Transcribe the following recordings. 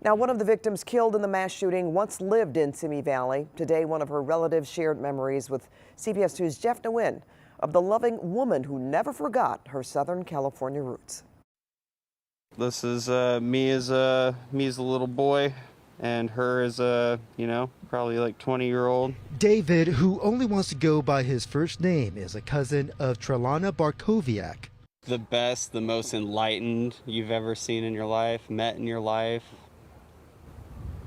Now, one of the victims killed in the mass shooting once lived in Simi Valley. Today, one of her relatives shared memories with CBS 2's Jeff Nguyen of the loving woman who never forgot her Southern California roots. This is me as a little boy, and her as a, probably like 20-year-old. David, who only wants to go by his first name, is a cousin of Tralona Bartkowiak. The best, the most enlightened you've ever seen in your life, met in your life,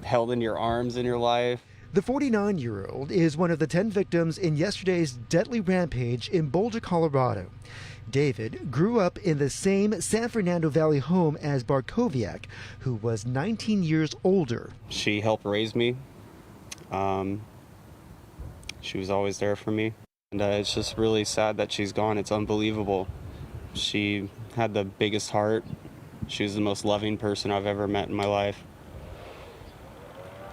held in your arms in your life. The 49-year-old is one of the 10 victims in yesterday's deadly rampage in Boulder, Colorado. David grew up in the same San Fernando Valley home as Bartkowiak, who was 19 years older. She helped raise me. She was always there for me. And it's just really sad that she's gone. It's unbelievable. She had the biggest heart. She was the most loving person I've ever met in my life.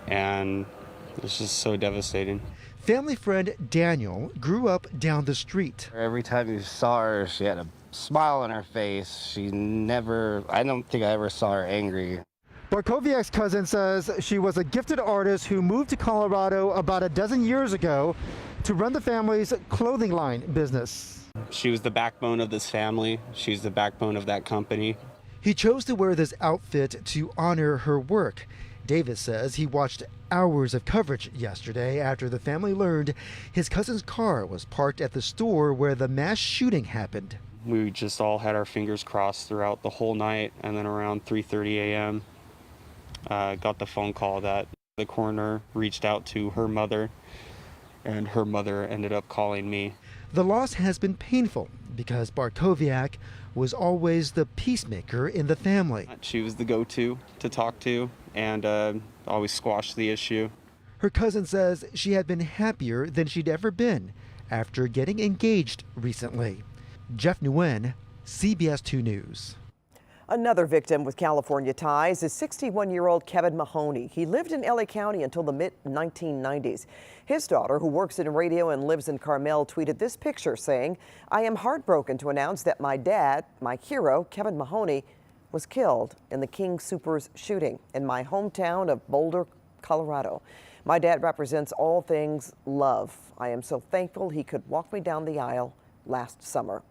And it's just so devastating. Family friend Daniel grew up down the street. Every time you saw her, she had a smile on her face. I don't think I ever saw her angry. Bartkowiak's cousin says she was a gifted artist who moved to Colorado about a dozen years ago to run the family's clothing line business. She was the backbone of this family. She's the backbone of that company. He chose to wear this outfit to honor her work. Davis says he watched hours of coverage yesterday after the family learned his cousin's car was parked at the store where the mass shooting happened. We just all had our fingers crossed throughout the whole night, and then around 3:30 a.m. Got the phone call that the coroner reached out to her mother, and her mother ended up calling me. The loss has been painful because Bartkowiak was always the peacemaker in the family. She was the go-to to talk to and always squashed the issue. Her cousin says she had been happier than she'd ever been after getting engaged recently. Jeff Nguyen, CBS 2 News. Another victim with California ties is 61-year-old Kevin Mahoney. He lived in LA County until the mid-1990s. His daughter, who works in radio and lives in Carmel, tweeted this picture saying, "I am heartbroken to announce that my dad, my hero, Kevin Mahoney, was killed in the King Soopers shooting in my hometown of Boulder, Colorado. My dad represents all things love. I am so thankful he could walk me down the aisle last summer."